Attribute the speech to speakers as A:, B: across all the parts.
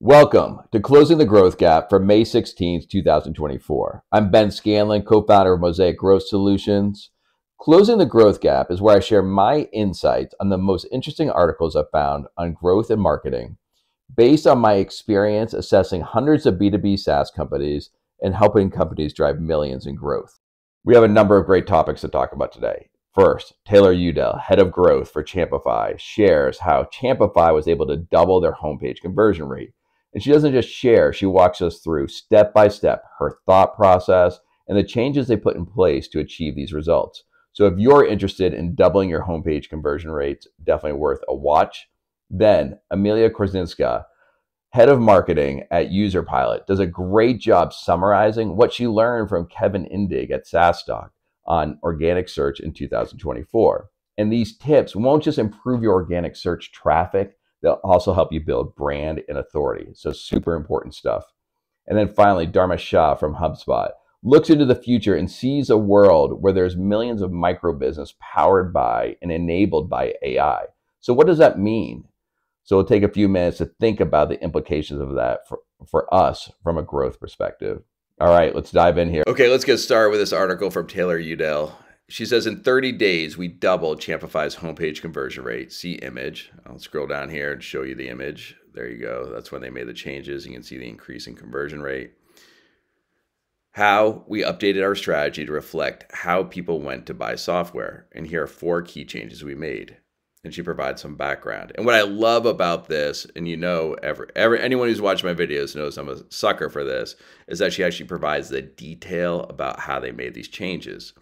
A: Welcome to Closing the Growth Gap for May 16th, 2024. I'm Ben Scanlon, co-founder of Mosaic Growth Solutions. Closing the Growth Gap is where I share my insights on the most interesting articles I've found on growth and marketing, based on my experience assessing hundreds of B2B SaaS companies and helping companies drive millions in growth. We have a number of great topics to talk about today. First, Taylor Udell, head of growth for Champify, shares how Champify was able to double their homepage conversion rate. And she doesn't just share, she walks us through step by step her thought process and the changes they put in place to achieve these results. So if you're interested in doubling your homepage conversion rates, definitely worth a watch. Then Emilia Korczynska, head of marketing at Userpilot, does a great job summarizing what she learned from Kevin Indig at SaaStock on organic search in 2024. And these tips won't just improve your organic search traffic, they'll also help you build brand and authority. So super important stuff. And then finally, Dharmesh Shah from HubSpot looks into the future and sees a world where there's millions of micro business powered by and enabled by AI. So what does that mean? So we'll take a few minutes to think about the implications of that for us from a growth perspective. All right, let's dive in here. Okay, let's get started with this article from Taylor Udell. She says, in 30 days, we doubled Champify's homepage conversion rate. See image. I'll scroll down here and show you the image. There you go. That's when they made the changes. You can see the increase in conversion rate. How we updated our strategy to reflect how people went to buy software. And here are 4 key changes we made. And she provides some background. And what I love about this, and you know, anyone who's watched my videos knows I'm a sucker for this, is that she actually provides the detail about how they made these changes.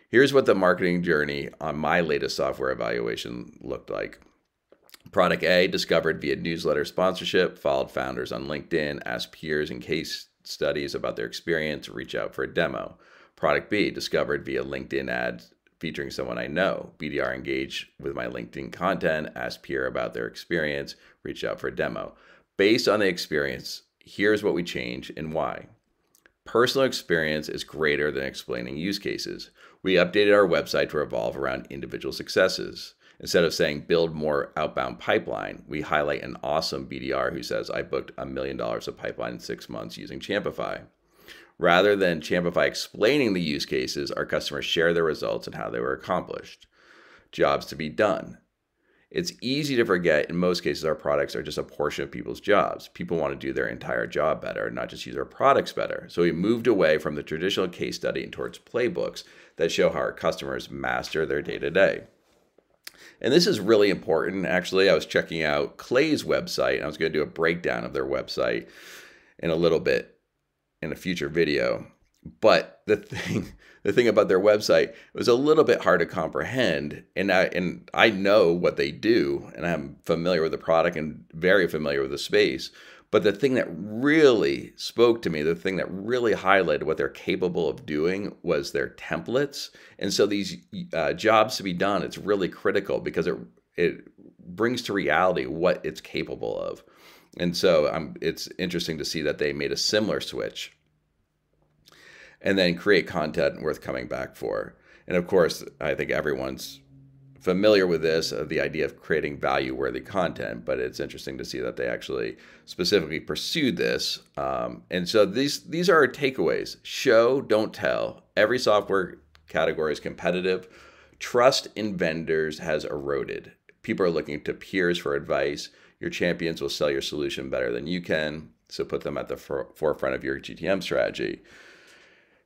A: Here's what the marketing journey on my latest software evaluation looked like. Product A, discovered via newsletter sponsorship, followed founders on LinkedIn, asked peers and case studies about their experience, reach out for a demo. Product B, discovered via LinkedIn ads featuring someone I know. BDR engaged with my LinkedIn content, asked peer about their experience, reached out for a demo. Based on the experience, here's what we changed and why. Personal experience is greater than explaining use cases. We updated our website to revolve around individual successes. Instead of saying build more outbound pipeline, we highlight an awesome BDR who says, I booked $1 million of pipeline in 6 months using Champify. Rather than Champify explaining the use cases, our customers share their results and how they were accomplished. Jobs to be done. It's easy to forget in most cases our products are just a portion of people's jobs. People want to do their entire job better, not just use our products better. So we moved away from the traditional case study and towards playbooks that show how our customers master their day-to-day. And this is really important. Actually, I was checking out Clay's website, and I was going to do a breakdown of their website in a little bit in a future video. But the thing about their website was a little bit hard to comprehend. And I know what they do, and I'm familiar with the product and very familiar with the space. But the thing that really spoke to me, the thing that really highlighted what they're capable of doing was their templates. And so these jobs to be done, it's really critical because it brings to reality what it's capable of. And so it's interesting to see that they made a similar switch and then create content worth coming back for. And of course, I think everyone's familiar with this, the idea of creating value-worthy content, but it's interesting to see that they actually specifically pursued this. And so these are our takeaways. Show, don't tell. Every software category is competitive. Trust in vendors has eroded. People are looking to peers for advice. Your champions will sell your solution better than you can, so put them at the forefront of your GTM strategy.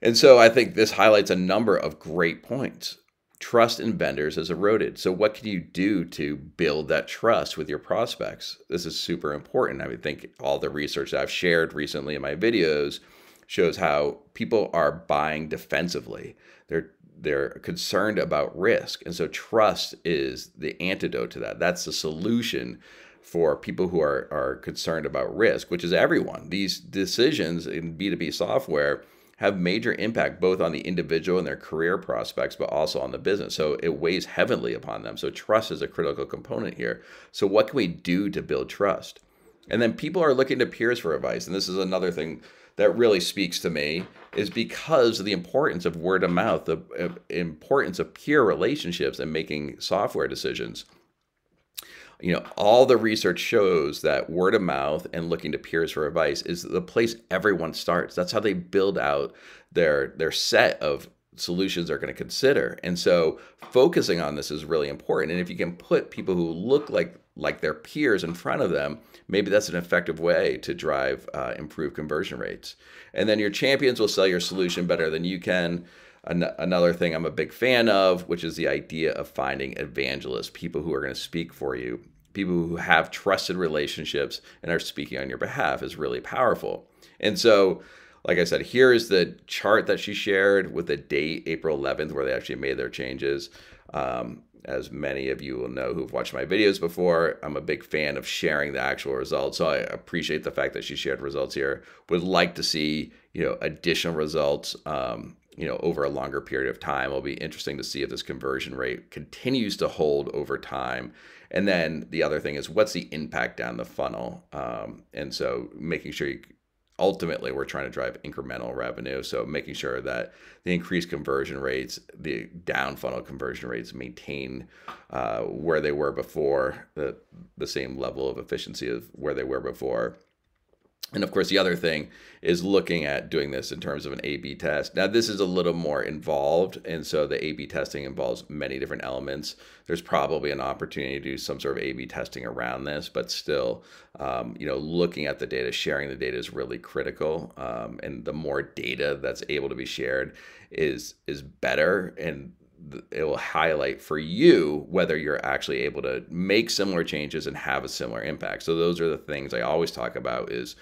A: And so I think this highlights a number of great points. Trust in vendors has eroded. So what can you do to build that trust with your prospects? This is super important. I think all the research that I've shared recently in my videos shows how people are buying defensively. They're concerned about risk. And so trust is the antidote to that. That's the solution for people who are concerned about risk, which is everyone. These decisions in B2B software have major impact both on the individual and their career prospects, but also on the business. So it weighs heavily upon them. So trust is a critical component here. So what can we do to build trust? And then people are looking to peers for advice. And this is another thing that really speaks to me, is because of the importance of word of mouth, the importance of peer relationships and making software decisions. all the research shows that word of mouth and looking to peers for advice is the place everyone starts. That's how they build out their set of solutions they're going to consider. And so focusing on this is really important. And if you can put people who look like their peers in front of them, maybe that's an effective way to drive improved conversion rates. And then your champions will sell your solution better than you can. Another thing I'm a big fan of, which is the idea of finding evangelists, people who are going to speak for you, people who have trusted relationships and are speaking on your behalf, is really powerful. And so, like I said, here is the chart that she shared with the date, April 11th, where they actually made their changes. As many of you will know who've watched my videos before, I'm a big fan of sharing the actual results. So I appreciate the fact that she shared results here. Would like to see, additional results, over a longer period of time. It'll be interesting to see if this conversion rate continues to hold over time. And then the other thing is, what's the impact down the funnel? And so making sure ultimately we're trying to drive incremental revenue. So making sure that the increased conversion rates, the down funnel conversion rates, maintain where they were before, the same level of efficiency of where they were before. And of course, the other thing is looking at doing this in terms of an A/B test. Now, this is a little more involved, and so the A/B testing involves many different elements. There's probably an opportunity to do some sort of A/B testing around this, but still, looking at the data, sharing the data is really critical. And the more data that's able to be shared is better, and it will highlight for you whether you're actually able to make similar changes and have a similar impact. So those are the things I always talk about is,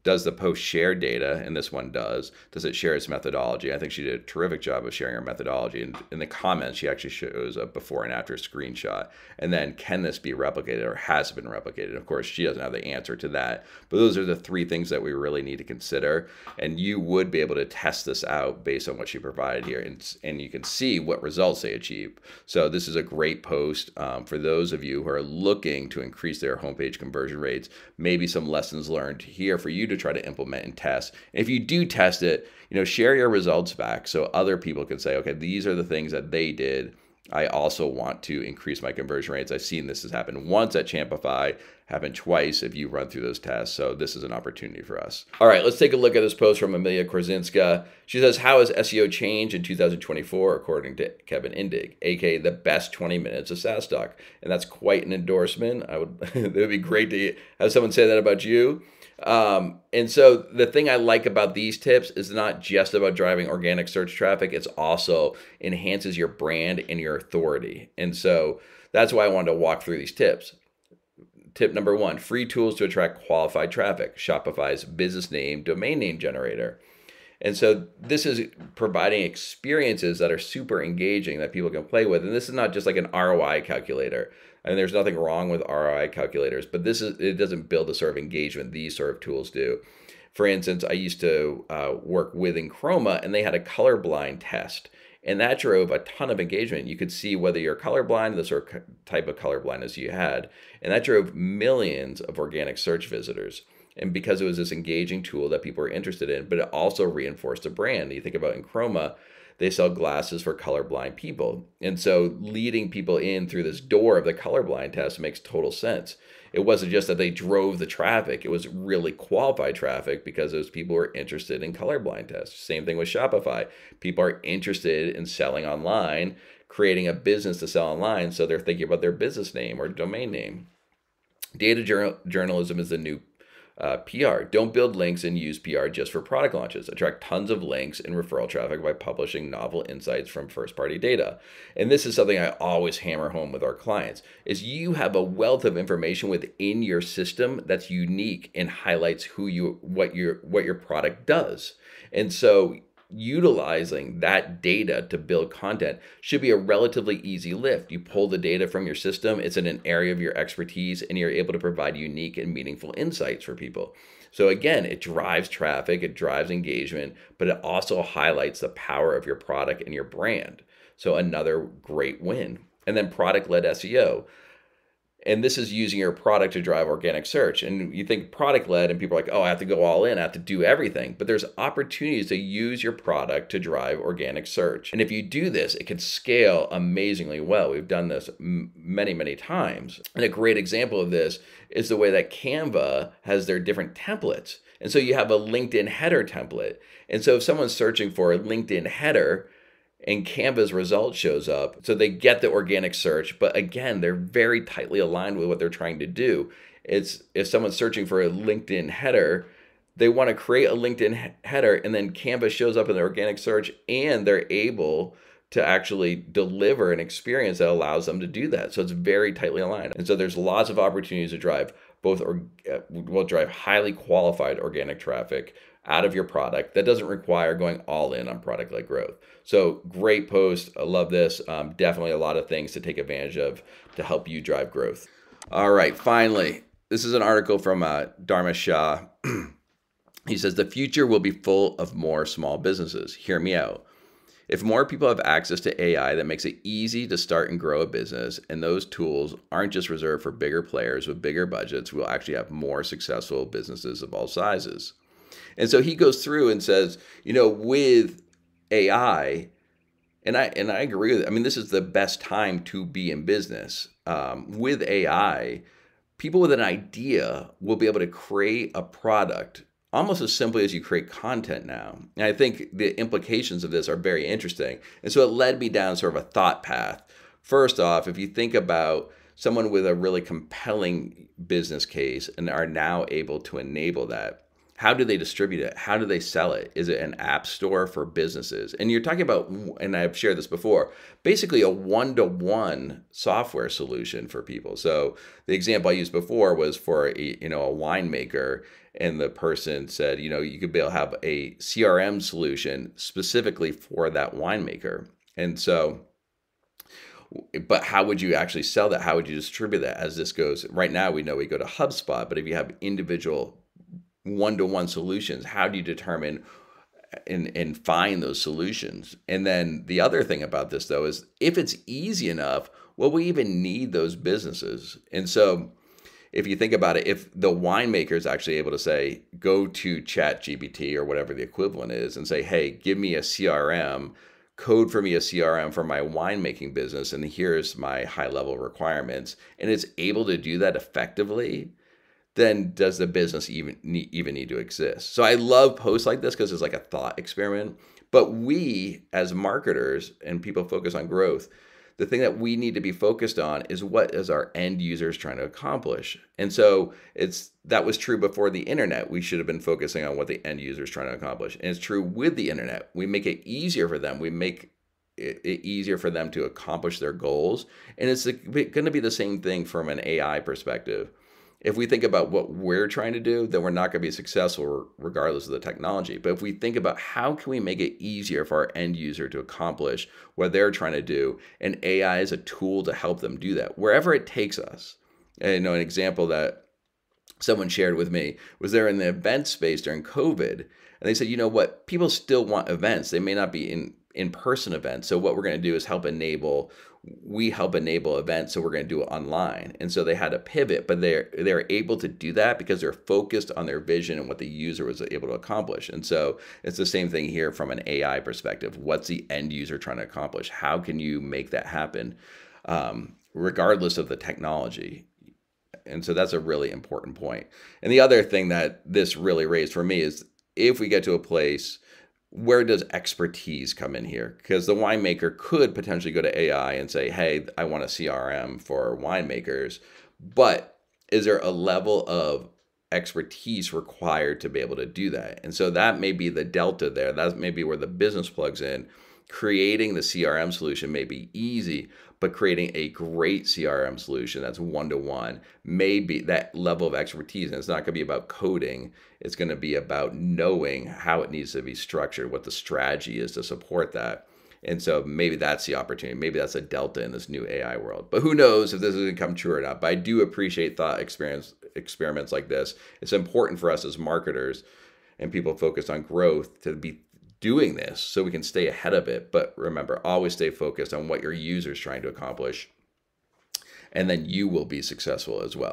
A: does the post share data? And this one does. Does it share its methodology? I think she did a terrific job of sharing her methodology. And in the comments, she actually shows a before and after screenshot. And then, can this be replicated, or has it been replicated? Of course, she doesn't have the answer to that. But those are the three things that we really need to consider. And you would be able to test this out based on what she provided here. And you can see what results they achieve. So this is a great post for those of you who are looking to increase their homepage conversion rates. Maybe some lessons learned here for you to try to implement and test. And if you do test it, share your results back so other people can say, okay, these are the things that they did. I also want to increase my conversion rates. I've seen this has happened once at Champify, happened twice if you run through those tests. So this is an opportunity for us. All right, let's take a look at this post from Emilia Korczynska. She says, how has SEO changed in 2024 according to Kevin Indig, aka the best 20 minutes of SaaS stock? And that's quite an endorsement. It would be great to have someone say that about you. And so the thing I like about these tips is not just about driving organic search traffic. It's also enhances your brand and your authority. And so that's why I wanted to walk through these tips. Tip number 1, free tools to attract qualified traffic. Shopify's business name, domain name generator. And so this is providing experiences that are super engaging that people can play with. And this is not just like an ROI calculator. And there's nothing wrong with ROI calculators, but it doesn't build the sort of engagement these sort of tools do. For instance, I used to work with 𝗂𝗄𝗯, and they had a colorblind test. And that drove a ton of engagement. You could see whether you're colorblind, the sort of type of colorblindness you had. And that drove millions of organic search visitors. And because it was this engaging tool that people were interested in, but it also reinforced the brand. You think about 𝗂𝗄𝗯, they sell glasses for colorblind people. And so leading people in through this door of the colorblind test makes total sense. It wasn't just that they drove the traffic. It was really qualified traffic because those people were interested in colorblind tests. Same thing with Shopify. People are interested in selling online, creating a business to sell online. So they're thinking about their business name or domain name. Data journalism is the new PR. Don't build links and use PR just for product launches. Attract tons of links and referral traffic by publishing novel insights from first-party data. And this is something I always hammer home with our clients, is you have a wealth of information within your system that's unique and highlights what your product does. And so utilizing that data to build content should be a relatively easy lift. You pull the data from your system, it's in an area of your expertise, and you're able to provide unique and meaningful insights for people. So again, it drives traffic, it drives engagement, but it also highlights the power of your product and your brand. So another great win. And then product-led SEO. And this is using your product to drive organic search. And you think product led and people are like, oh, I have to go all in, I have to do everything. But there's opportunities to use your product to drive organic search. And if you do this, it can scale amazingly well. We've done this many, many times. And a great example of this is the way that Canva has their different templates. And so you have a LinkedIn header template. And so if someone's searching for a LinkedIn header, and Canva's result shows up. So they get the organic search, but again, they're very tightly aligned with what they're trying to do. It's if someone's searching for a LinkedIn header, they want to create a LinkedIn header, and then Canva shows up in the organic search, and they're able to actually deliver an experience that allows them to do that. So it's very tightly aligned. And so there's lots of opportunities to drive drive highly qualified organic traffic out of your product that doesn't require going all in on product-led growth. So great post. I love this. Definitely a lot of things to take advantage of to help you drive growth. All right, finally, this is an article from Dharmesh Shah. He says, the future will be full of more small businesses. Hear me out. If more people have access to AI that makes it easy to start and grow a business, and those tools aren't just reserved for bigger players with bigger budgets, we'll actually have more successful businesses of all sizes. And so he goes through and says, with AI, and I agree with it. I mean, this is the best time to be in business. With AI, people with an idea will be able to create a product almost as simply as you create content now. And I think the implications of this are very interesting. And so it led me down sort of a thought path. First off, if you think about someone with a really compelling business case and are now able to enable that, how do they distribute it? How do they sell it? Is it an app store for businesses? And you're talking about, and I've shared this before, basically a one-to-one software solution for people. So the example I used before was for a winemaker, and the person said, you could be able to have a CRM solution specifically for that winemaker. And so, but how would you actually sell that? How would you distribute that as this goes? Right now, we know we go to HubSpot, but if you have individual one-to-one solutions, how do you determine and find those solutions? And then the other thing about this, though, is if it's easy enough, will we even need those businesses? And so if you think about it, if the winemaker is actually able to say, go to ChatGPT or whatever the equivalent is and say, hey, give me a CRM, code for me a CRM for my winemaking business, and here's my high-level requirements, and it's able to do that effectively, then does the business even need to exist? So I love posts like this because it's like a thought experiment. But we, as marketers and people focus on growth, the thing that we need to be focused on is what is our end users trying to accomplish. And so that was true before the internet. We should have been focusing on what the end user is trying to accomplish. And it's true with the internet. We make it easier for them. We make it easier for them to accomplish their goals. And it's going to be the same thing from an AI perspective. If we think about what we're trying to do, then we're not going to be successful regardless of the technology. But if we think about how can we make it easier for our end user to accomplish what they're trying to do, and AI is a tool to help them do that, wherever it takes us. And, an example that someone shared with me was they're in the event space during COVID, and they said, what, people still want events. They may not be in-person events. So what we're going to do is help enable events, so we're going to do it online. And so they had to pivot, but they're able to do that because they're focused on their vision and what the user was able to accomplish. And so it's the same thing here from an AI perspective. What's the end user trying to accomplish? How can you make that happen regardless of the technology? And so that's a really important point. And the other thing that this really raised for me is if we get to a place, where does expertise come in here? Because the winemaker could potentially go to AI and say, hey, I want a CRM for winemakers, but is there a level of expertise required to be able to do that? And so that may be the delta there. That may be where the business plugs in. Creating the CRM solution may be easy, but creating a great CRM solution that's one-to-one may be that level of expertise. And it's not going to be about coding. It's going to be about knowing how it needs to be structured, what the strategy is to support that. And so maybe that's the opportunity. Maybe that's a delta in this new AI world. But who knows if this is going to come true or not. But I do appreciate thought experiments like this. It's important for us as marketers and people focused on growth to be doing this so we can stay ahead of it. But remember, always stay focused on what your user is trying to accomplish. and then you will be successful as well.